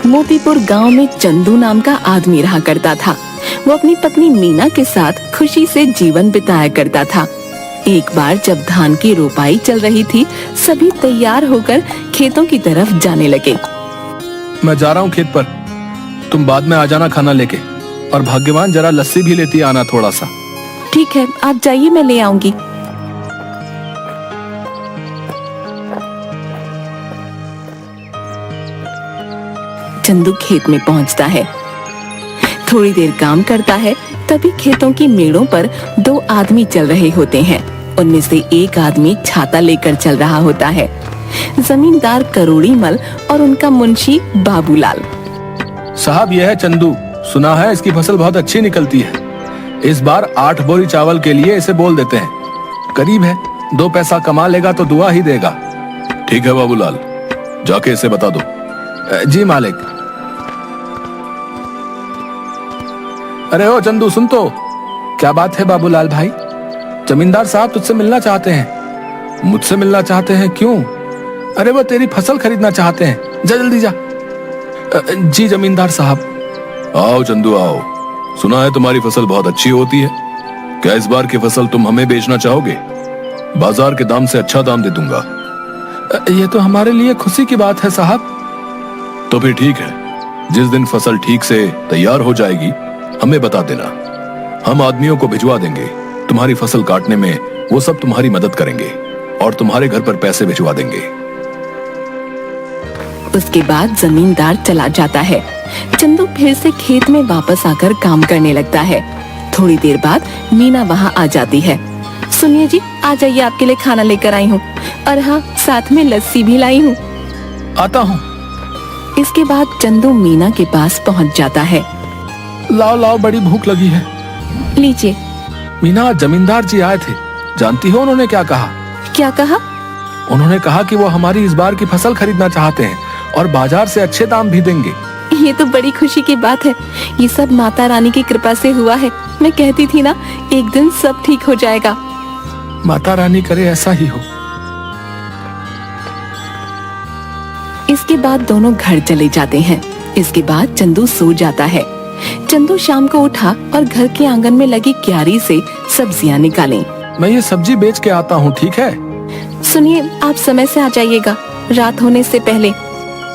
मोतीपुर गांव में चंदू नाम का आदमी रहा करता था। वो अपनी पत्नी मीना के साथ खुशी से जीवन बिताया करता था। एक बार जब धान की रोपाई चल रही थी, सभी तैयार होकर खेतों की तरफ जाने लगे। मैं जा रहा हूँ खेत पर, तुम बाद में आ जाना खाना लेके, और भाग्यवान जरा लस्सी भी लेती आना थोड़ा सा। ठीक है, आप जाइए, मैं ले आऊंगी। चंदू खेत में पहुंचता है। थोड़ी देर काम करता है, तभी खेतों की मेड़ों पर दो आदमी चल रहे होते हैं। उनमें से एक आदमी छाता लेकर चल रहा होता है। जमींदार करोड़ीमल और उनका मुंशी बाबूलाल। साहब, यह है चंदू, सुना है इसकी फसल बहुत अच्छी निकलती है। इस बार 8 बोरी चावल के लिए इसे बोल देते हैं। करीब है, 2 पैसा कमा लेगा तो दुआ ही देगा। ठीक है बाबूलाल, जाके इसे बता दो। जी मालिक। अरे ओ चंदू, सुन तो। क्या बात है बाबूलाल भाई? जमींदार साहब तुझसे मिलना चाहते हैं। मुझसे मिलना चाहते हैं? क्यों? अरे वो तेरी फसल खरीदना चाहते हैं, जा जल्दी जा। जी जमींदार साहब। आओ चंदू आओ, सुना है तुम्हारी फसल बहुत अच्छी होती है। क्या इस बार की फसल तुम हमें बेचना चाहोगे? बाजार के दाम से अच्छा दाम दे दूंगा। ये तो हमारे लिए खुशी की बात है साहब। तो फिर ठीक है, जिस दिन फसल ठीक से तैयार हो जाएगी हमें बता देना। हम आदमियों को भिजवा देंगे, तुम्हारी फसल काटने में वो सब तुम्हारी मदद करेंगे और तुम्हारे घर पर पैसे भिजवा देंगे। उसके बाद जमींदार चला जाता है। चंदू फिर से खेत में वापस आकर काम करने लगता है। थोड़ी देर बाद मीना वहाँ आ जाती है। सुनिए जी, आ जाइए, आपके लिए खाना लेकर आई हूँ, और हाँ, साथ में लस्सी भी लाई हूँ। आता हूँ। इसके बाद चंदू मीना के पास पहुँच जाता है। लाओ लाओ, बड़ी भूख लगी है। लीजिए। मीना, जमींदार जी आए थे, जानती हो उन्होंने क्या कहा? क्या कहा? उन्होंने कहा कि वो हमारी इस बार की फसल खरीदना चाहते हैं और बाजार से अच्छे दाम भी देंगे। ये तो बड़ी खुशी की बात है। ये सब माता रानी की कृपा से हुआ है। मैं कहती थी ना, एक दिन सब ठीक हो जाएगा। माता रानी करे ऐसा ही हो। इसके बाद दोनों घर चले जाते हैं। इसके बाद चंदू सो जाता है। चंदू शाम को उठा और घर के आंगन में लगी क्यारी से सब्जियां निकाली। मैं ये सब्जी बेच के आता हूँ, ठीक है? सुनिए, आप समय से आ जाइएगा, रात होने से पहले।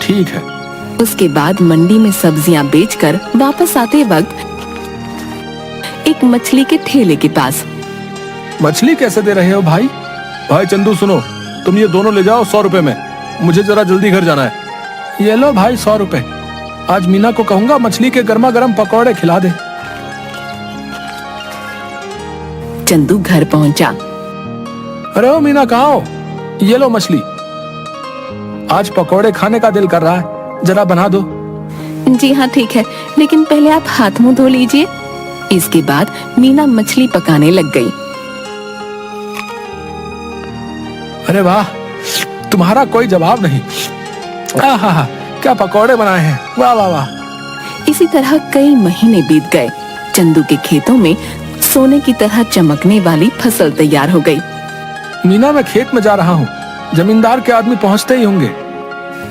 ठीक है। उसके बाद मंडी में सब्जियां बेचकर वापस आते वक्त एक मछली के ठेले के पास। मछली कैसे दे रहे हो भाई? भाई चंदू सुनो, तुम ये दोनों ले जाओ 100 रुपए में, मुझे जरा जल्दी घर जाना है। ये लो भाई 100 रुपए। आज मीना को कहूंगा मछली के गर्मा गर्म पकौड़े खिला दे। चंदू घर पहुंचा। अरे ओ मीना, कहाँ हो? ये लो मछली, आज पकौड़े खाने का दिल कर रहा है, जरा बना दो। जी हाँ ठीक है, लेकिन पहले आप हाथ मुंह धो लीजिए। इसके बाद मीना मछली पकाने लग गई। अरे वाह, तुम्हारा कोई जवाब नहीं। आहा, क्या पकौड़े बनाए हैं, वाह वाह वाह। इसी तरह कई महीने बीत गए। चंदू के खेतों में सोने की तरह चमकने वाली फसल तैयार हो गई। मीना, मैं खेत में जा रहा हूँ, जमींदार के आदमी पहुँचते ही होंगे।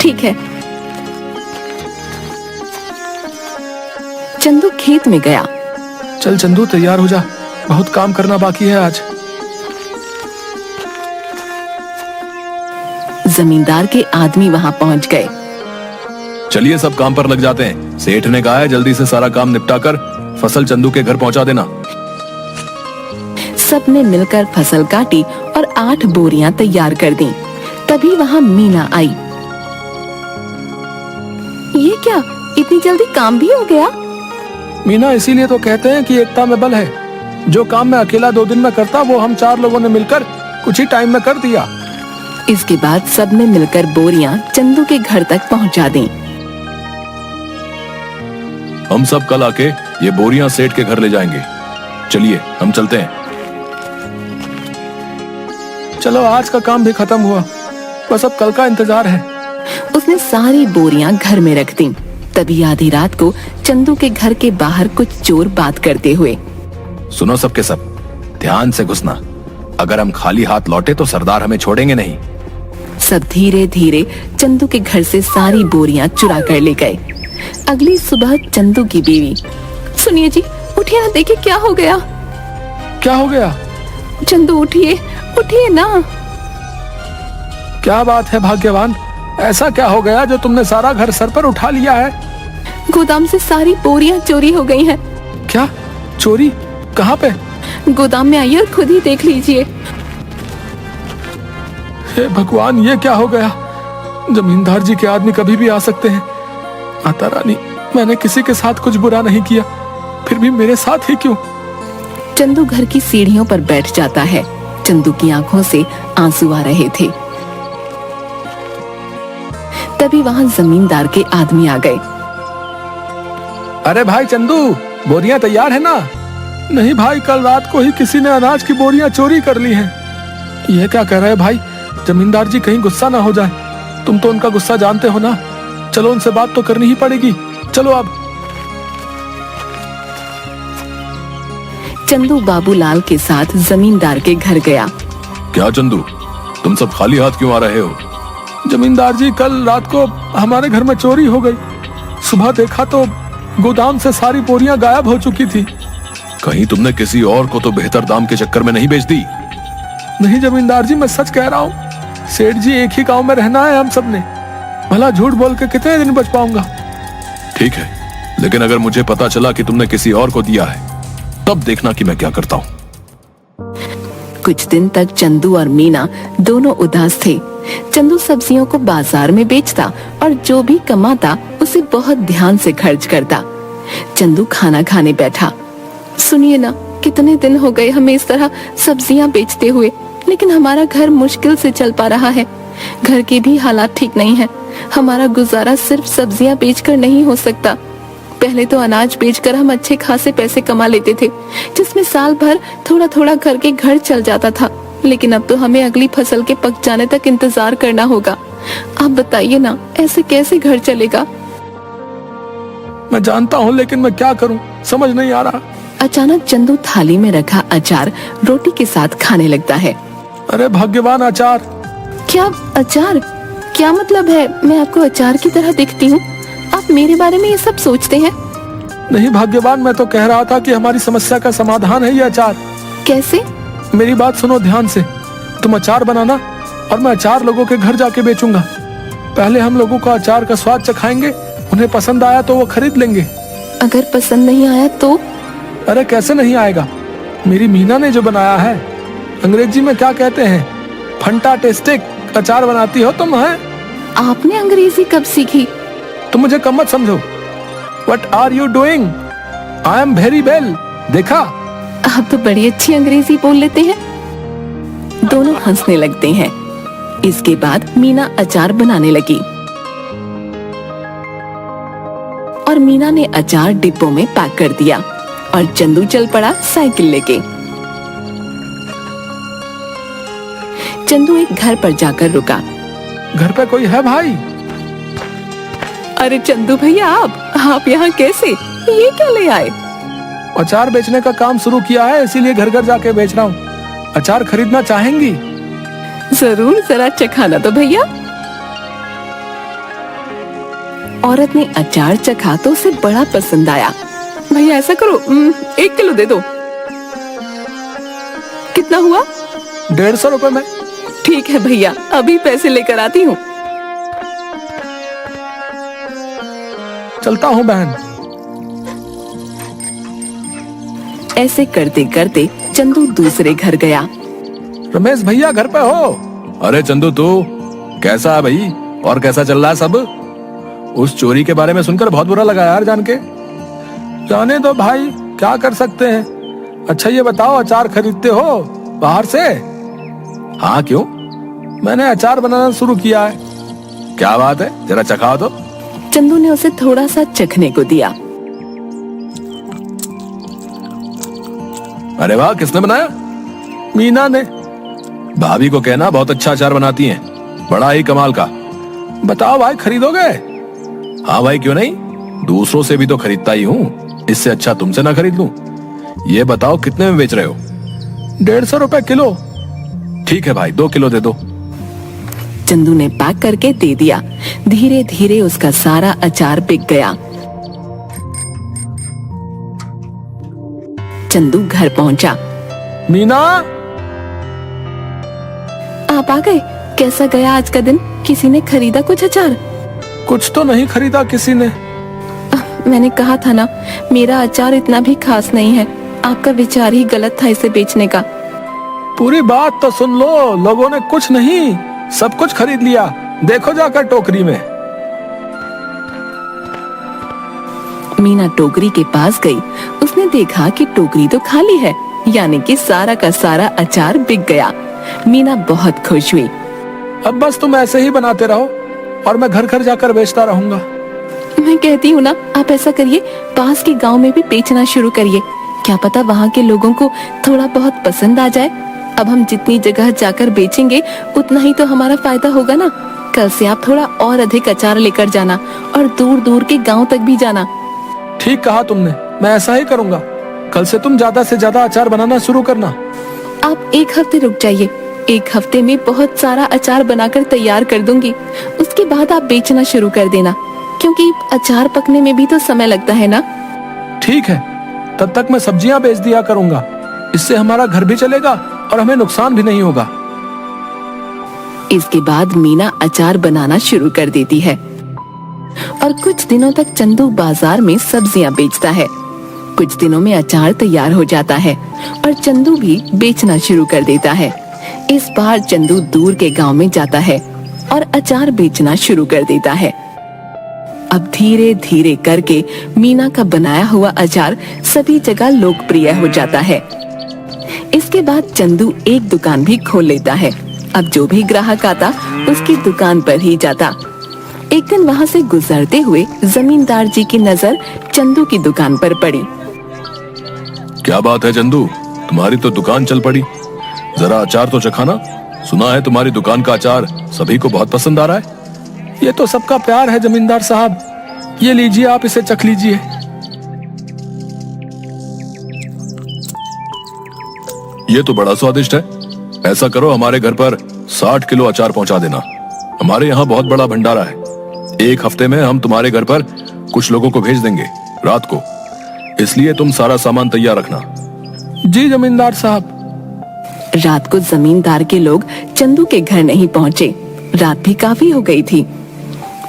ठीक है। चंदू खेत में गया। चल चंदू, तैयार हो जा, बहुत काम करना बाकी है आज। जमींदार के आदमी वहाँ पहुँच गए। चलिए सब काम पर लग जाते हैं। सेठ ने कहा है जल्दी से सारा काम निपटाकर फसल चंदू के घर पहुंचा देना। सबने मिलकर फसल काटी और 8 बोरियां तैयार कर दी। तभी वहाँ मीना आई। ये क्या, इतनी जल्दी काम भी हो गया? मीना, इसीलिए तो कहते हैं कि एकता में बल है। जो काम मैं अकेला 2 दिन में करता, वो हम 4 लोगों ने मिलकर कुछ ही टाइम में कर दिया। इसके बाद सबने मिलकर बोरियां चंदू के घर तक पहुंचा दी। हम सब कल आके ये बोरियां सेठ के घर ले जाएंगे। चलिए हम चलते हैं। चलो, आज का काम भी खत्म हुआ, बस अब कल का इंतजार है। उसने सारी बोरियां घर में रख दी। तभी आधी रात को चंदू के घर के बाहर कुछ चोर बात करते हुए। सुनो सबके सब, ध्यान से घुसना। अगर हम खाली हाथ लौटे तो सरदार हमें छोड़ेंगे नहीं। सब धीरे धीरे चंदू के घर से सारी बोरियां चुरा कर ले गए। अगली सुबह चंदू की बीवी, सुनिए जी, उठिए ना, देखिए क्या हो गया। क्या हो गया? चंदू उठिए, उठिए ना। क्या बात है भाग्यवान, ऐसा क्या हो गया जो तुमने सारा घर सर पर उठा लिया है? गोदाम से सारी बोरियां चोरी हो गई हैं। क्या चोरी? कहाँ पे? गोदाम में आइए और खुद ही देख लीजिए। हे भगवान, ये क्या हो गया? जमींदार जी के आदमी कभी भी आ सकते हैं। माता रानी, मैंने किसी के साथ कुछ बुरा नहीं किया, फिर भी मेरे साथ ही क्यों? चंदू घर की सीढ़ियों पर बैठ जाता है। चंदू की आंखों से आंसू आ रहे थे। तभी वहां जमींदार के आदमी आ गए। अरे भाई चंदू, बोरियां तैयार है ना? नहीं भाई, कल रात को ही किसी ने अनाज की बोरियां चोरी कर ली हैं। ये क्या कह रहे हैं भाई? जमींदार जी कहीं गुस्सा ना हो जाए। तुम तो उनका गुस्सा जानते हो ना। चलो उनसे बात तो करनी ही पड़ेगी। चलो अब। चंदू बाबूलाल के साथ जमींदार के घर गया। क्या चंदू, तुम सब खाली हाथ क्यों आ रहे हो? जमींदार जी, कल रात को हमारे घर में चोरी हो गई। सुबह देखा तो गोदाम से सारी बोरियां गायब हो चुकी थी। कहीं तुमने किसी और को तो बेहतर दाम के चक्कर में नहीं बेच दी? नहीं जमींदार जी, मैं सच कह रहा हूँ। सेठ जी, एक ही गांव में रहना है हम सबने। भला झूठ बोल के कितने दिन बच पाऊंगा? ठीक है, लेकिन अगर मुझे पता चला कि तुमने किसी और को दिया है, तब देखना कि मैं क्या करता हूँ। कुछ दिन तक चंदू और मीना दोनों उदास थे। चंदू सब्जियों को बाजार में बेचता और जो भी कमाता उसे बहुत ध्यान से खर्च करता। चंदू खाना खाने बैठा। सुनिए ना, कितने दिन हो गए हमें इस तरह सब्जियां बेचते हुए, लेकिन हमारा घर मुश्किल से चल पा रहा है। घर के भी हालात ठीक नहीं है। हमारा गुजारा सिर्फ सब्जियां बेचकर नहीं हो सकता। पहले तो अनाज बेचकर हम अच्छे खासे पैसे कमा लेते थे, जिसमें साल भर थोड़ा थोड़ा करके घर चल जाता था। लेकिन अब तो हमें अगली फसल के पक जाने तक इंतजार करना होगा। आप बताइए ना, ऐसे कैसे घर चलेगा? मैं जानता हूँ, लेकिन मैं क्या करूँ, समझ नहीं आ रहा। अचानक चंदू थाली में रखा अचार रोटी के साथ खाने लगता है। अरे भाग्यवान, अचार! क्या अचार? क्या मतलब है? मैं आपको अचार की तरह दिखती हूँ? आप मेरे बारे में ये सब सोचते हैं? नहीं भाग्यवान, मैं तो कह रहा था कि हमारी समस्या का समाधान है ये अचार। कैसे? मेरी बात सुनो ध्यान से। तुम अचार बनाना और मैं अचार लोगों के घर जाके बेचूंगा। पहले हम लोगों का अचार का स्वाद चखाएंगे, उन्हें पसंद आया तो वो खरीद लेंगे। अगर पसंद नहीं आया तो? अरे कैसे नहीं आएगा? मेरी मीना ने जो बनाया है, अंग्रेजी में क्या कहते हैं, फंटास्टिक अचार बनाती हो तुम। है आपने अंग्रेजी कब सीखी? तुम मुझे कम मत समझो। What are you doing? I am very well। देखा? आप तो बड़ी अच्छी अंग्रेजी बोल लेते हैं। दोनों हंसने लगते हैं। इसके बाद मीना अचार बनाने लगी और मीना ने अचार डिब्बों में पैक कर दिया और चंदू चल पड़ा साइकिल लेके। चंदू एक घर पर जाकर रुका। घर पे कोई है भाई? अरे चंदू भैया, आप यहाँ कैसे? ये क्या ले आए? अचार बेचने का काम शुरू किया है, इसीलिए घर घर जाके बेच रहा हूँ। अचार खरीदना चाहेंगी? जरूर, जरा चखाना तो भैया। औरत ने अचार चखा तो उसे बड़ा पसंद आया। भैया ऐसा करो, 1 किलो दे दो। कितना हुआ? 150 रुपए में। ठीक है भैया, अभी पैसे लेकर आती हूँ। चलता हूँ बहन। ऐसे करते करते चंदू दूसरे घर गया। रमेश भैया घर पे हो? अरे चंदू, तू कैसा है भाई? और कैसा चल रहा है सब? उस चोरी के बारे में सुनकर बहुत बुरा लगा यार जान के। जाने दो भाई, क्या कर सकते हैं। अच्छा ये बताओ, अचार खरीदते हो बाहर से? हाँ, क्यों? मैंने अचार बनाना शुरू किया है। क्या बात है, जरा चखाओ तो। चंदू ने उसे थोड़ा सा चखने को दिया। अरे वाह, किसने बनाया? मीना ने। भाभी को कहना बहुत अच्छा अचार बनाती हैं, बड़ा ही कमाल का। बताओ भाई, खरीदोगे? हाँ भाई, क्यों नहीं, दूसरों से भी तो खरीदता ही हूँ, इससे अच्छा तुमसे ना खरीद लूं। ये बताओ कितने में बेच रहे हो? 150 रुपए किलो। ठीक है भाई, 2 किलो दे दो। चंदू ने पैक करके दे दिया। धीरे धीरे उसका सारा अचार बिक गया। चंदू घर पहुंचा। मीना, आप आ गए? कैसा गया आज का दिन? किसी ने खरीदा कुछ अचार? कुछ तो नहीं खरीदा किसी ने। मैंने कहा था ना, मेरा अचार इतना भी खास नहीं है। आपका विचार ही गलत था इसे बेचने का। पूरी बात तो सुन लो। लोगों ने कुछ नहीं, सब कुछ खरीद लिया। देखो जाकर टोकरी में। मीना टोकरी के पास गई। उसने देखा कि टोकरी तो खाली है, यानी कि सारा का सारा अचार बिक गया। मीना बहुत खुश हुई। अब बस तुम ऐसे ही बनाते रहो और मैं घर घर जाकर बेचता रहूंगा। मैं कहती हूँ ना, आप ऐसा करिए, पास के गांव में भी बेचना शुरू करिए। क्या पता वहाँ के लोगों को थोड़ा बहुत पसंद आ जाए। अब हम जितनी जगह जाकर बेचेंगे उतना ही तो हमारा फायदा होगा ना। कल से आप थोड़ा और अधिक अचार लेकर जाना और दूर दूर के गांव तक भी जाना। ठीक कहा तुमने, मैं ऐसा ही करूंगा। कल से तुम ज्यादा से ज्यादा अचार बनाना शुरू करना। आप एक हफ्ते रुक जाइए। एक हफ्ते में बहुत सारा अचार बनाकर तैयार कर दूंगी। उसके बाद आप बेचना शुरू कर देना, क्योंकि अचार पकने में भी तो समय लगता है ना। ठीक है, तब तक मैं सब्जियां बेच दिया करूंगा। इससे हमारा घर भी चलेगा और हमें नुकसान भी नहीं होगा। इसके बाद मीना अचार बनाना शुरू कर देती है और कुछ दिनों तक चंदू बाजार में सब्जियां बेचता है। कुछ दिनों में अचार तैयार हो जाता है और चंदू भी बेचना शुरू कर देता है। इस बार चंदू दूर के गांव में जाता है और अचार बेचना शुरू कर देता है। अब धीरे धीरे करके मीना का बनाया हुआ अचार सभी जगह लोकप्रिय हो जाता है। इसके बाद चंदू एक दुकान भी खोल लेता है। अब जो भी ग्राहक आता उसकी दुकान पर ही जाता। एक दिन वहाँ से गुजरते हुए जमींदार जी की नजर चंदू की दुकान पर पड़ी। क्या बात है चंदू, तुम्हारी तो दुकान चल पड़ी। जरा अचार तो चखाना। सुना है तुम्हारी दुकान का अचार सभी को बहुत पसंद आ रहा है। ये तो सबका प्यार है जमींदार साहब। ये लीजिए, आप इसे चख लीजिए। ये तो बड़ा स्वादिष्ट है। ऐसा करो, हमारे घर पर 60 किलो अचार पहुंचा देना। हमारे यहाँ बहुत बड़ा भंडारा है। एक हफ्ते में हम तुम्हारे घर पर कुछ लोगों को भेज देंगे रात को, इसलिए तुम सारा सामान तैयार रखना। जी जमींदार साहब। रात को जमींदार के लोग चंदू के घर नहीं पहुँचे। रात भी काफी हो गई थी।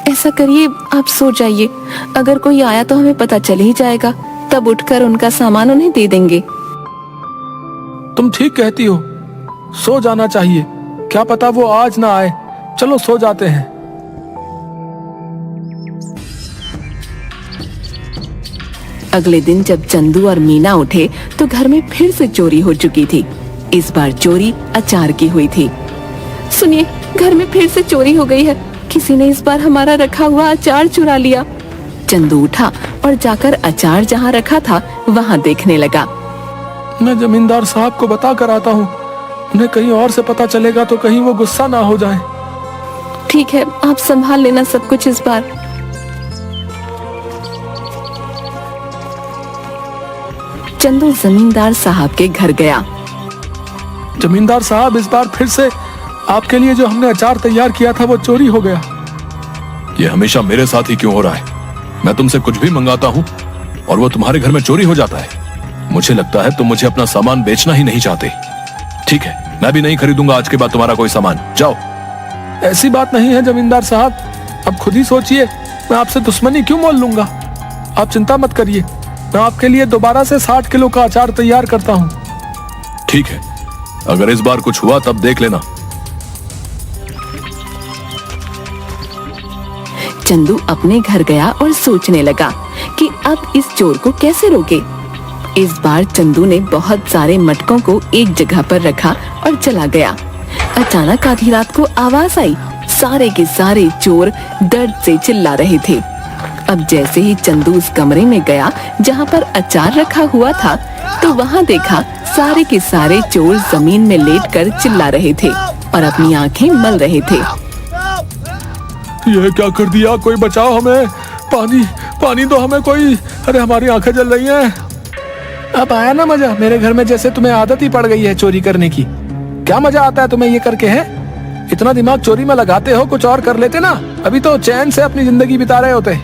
ऐसा करिए, आप सो जाइए। अगर कोई आया तो हमें पता चल ही जाएगा, तब उठकर उनका सामान उन्हें दे देंगे। तुम ठीक कहती हो, सो जाना चाहिए। क्या पता वो आज ना आए। चलो सो जाते हैं। अगले दिन जब चंदू और मीना उठे तो घर में फिर से चोरी हो चुकी थी। इस बार चोरी अचार की हुई थी। सुनिए, घर में फिर से चोरी हो गई है। किसी ने इस बार हमारा रखा हुआ अचार चुरा लिया। चंदू उठा और जाकर अचार जहाँ रखा था वहाँ देखने लगा। मैं जमींदार साहब को बता कर आता हूँ। उन्हें कहीं और से पता चलेगा तो कहीं वो गुस्सा ना हो जाए। ठीक है, आप संभाल लेना सब कुछ इस बार। चंदू जमींदार साहब के घर गया। जमींदार साहब, इस बार फिर से आपके लिए जो हमने अचार तैयार किया था वो चोरी हो गया। ये हमेशा मेरे साथ ही क्यों हो रहा है? मैं तुमसे कुछ भी मंगाता हूँ और वो तुम्हारे घर में चोरी हो जाता है। मुझे लगता है तुम मुझे अपना सामान बेचना ही नहीं चाहते। ठीक है, मैं भी नहीं खरीदूंगा आज के बाद तुम्हारा कोई सामान। जाओ। ऐसी बात नहीं है जमींदार साहब, अब खुद ही सोचिए। मैं आपसे दुश्मनी क्यों मोल लूंगा? आप चिंता मत करिए, मैं आपके लिए दोबारा से 60 किलो का अचार तैयार करता हूँ। ठीक है, अगर इस बार कुछ हुआ तब देख लेना। चंदू अपने घर गया और सोचने लगा कि अब इस चोर को कैसे रोके। इस बार चंदू ने बहुत सारे मटकों को एक जगह पर रखा और चला गया। अचानक आधी रात को आवाज आई। सारे के सारे चोर दर्द से चिल्ला रहे थे। अब जैसे ही चंदू उस कमरे में गया जहाँ पर अचार रखा हुआ था, तो वहाँ देखा सारे के सारे चोर जमीन में लेटकर चिल्ला रहे थे और अपनी आंखें मल रहे थे। ये क्या कर दिया? कोई बचाओ हमें। पानी पानी दो हमें कोई। अरे हमारी आंखें जल रही हैं। अब आया ना मजा? मेरे घर में जैसे तुम्हें आदत ही पड़ गई है चोरी करने की। क्या मजा आता है तुम्हें ये करके? है इतना दिमाग चोरी में लगाते हो, कुछ और कर लेते ना। अभी तो चैन से अपनी जिंदगी बिता रहे होते,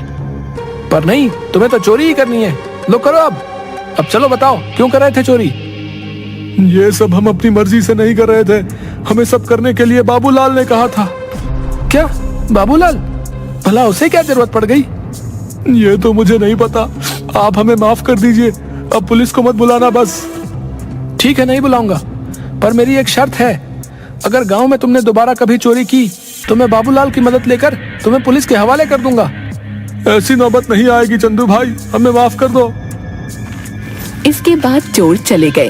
पर नहीं, तुम्हें तो चोरी ही करनी है। लो करो, अब चलो बताओ, क्यों कर रहे थे चोरी? ये सब हम अपनी मर्जी से नहीं कर रहे थे, हमें सब करने के लिए बाबूलाल ने कहा था। क्या बाबूलाल? भला उसे क्या जरूरत पड़ गई? ये तो मुझे नहीं पता, आप हमें माफ कर दीजिए, अब पुलिस को मत बुलाना बस। ठीक है, नहीं बुलाऊंगा, पर मेरी एक शर्त है, अगर गांव में तुमने दोबारा कभी चोरी की तो मैं बाबूलाल की मदद लेकर तुम्हें पुलिस के हवाले कर दूंगा। ऐसी नौबत नहीं आएगी चंदू भाई, हमें माफ कर दो। इसके बाद चोर चले गए।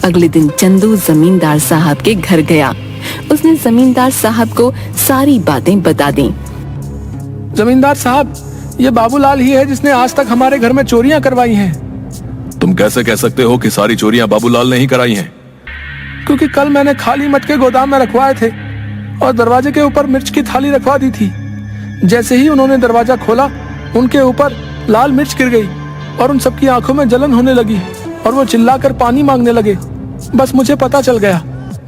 अगले दिन चंदू जमींदार साहब के घर गया। उसने जमींदार साहब को सारी बातें बता दी। जमींदार साहब, ये बाबूलाल ही है जिसने आज तक हमारे घर में चोरियां करवाई हैं। तुम कैसे कह सकते हो कि सारी चोरियां बाबूलाल ने ही कराई हैं? क्योंकि कल मैंने खाली मटके गोदाम में रखवाए थे और दरवाजे के ऊपर मिर्च की थाली रखवा दी थी। जैसे ही उन्होंने दरवाजा खोला, उनके ऊपर लाल मिर्च गिर गई और उन सबकी आंखों में जलन होने लगी और वो चिल्लाकर पानी मांगने लगे। बस मुझे पता चल गया,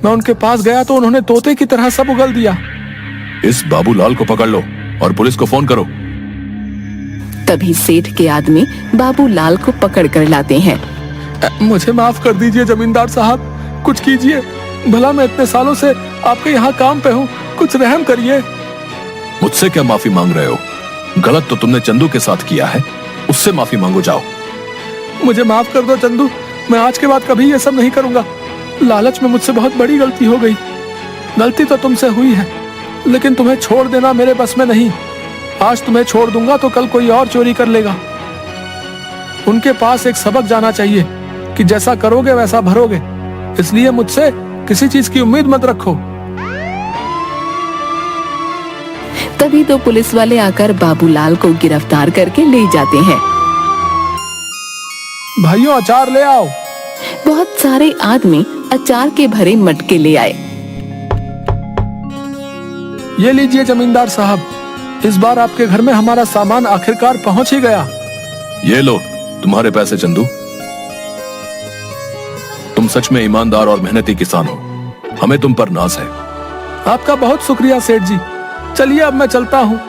मैं उनके पास गया तो उन्होंने तोते की तरह सब उगल दिया। इस बाबूलाल को पकड़ लो और पुलिस को फोन करो। तभी सेठ के आदमी बाबूलाल को पकड़ कर लाते हैं। मुझे माफ कर दीजिए जमींदार साहब, कुछ कीजिए, भला मैं इतने सालों से आपके यहाँ काम पे हूँ, कुछ रहम करिए। मुझसे क्या माफी मांग रहे हो? गलत तो तुमने चंदू के साथ किया है, उससे माफी मांगो जाओ। मुझे माफ कर दो चंदू, मैं आज के बाद कभी ये सब नहीं करूंगा। लालच में मुझसे बहुत बड़ी गलती हो गई। गलती तो तुमसे हुई है, लेकिन तुम्हें छोड़ देना मेरे बस में नहीं। आज तुम्हें छोड़ दूंगा तो कल कोई और चोरी कर लेगा। उनके पास एक सबक जाना चाहिए कि जैसा करोगे वैसा भरोगे, इसलिए मुझसे किसी चीज की उम्मीद मत रखो। तभी तो पुलिस वाले आकर बाबूलाल को गिरफ्तार करके ले जाते हैं। भाइयों, अचार ले आओ। बहुत सारे आदमी अचार के भरे मटके ले आए। ये लीजिए जमींदार साहब, इस बार आपके घर में हमारा सामान आखिरकार पहुंच ही गया। ये लो तुम्हारे पैसे चंदू। तुम सच में ईमानदार और मेहनती किसान हो, हमें तुम पर नाज है। आपका बहुत शुक्रिया सेठ जी, चलिए अब मैं चलता हूँ।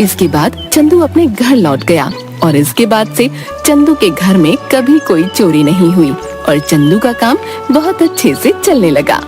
इसके बाद चंदू अपने घर लौट गया और इसके बाद से चंदू के घर में कभी कोई चोरी नहीं हुई और चंदू का काम बहुत अच्छे से चलने लगा।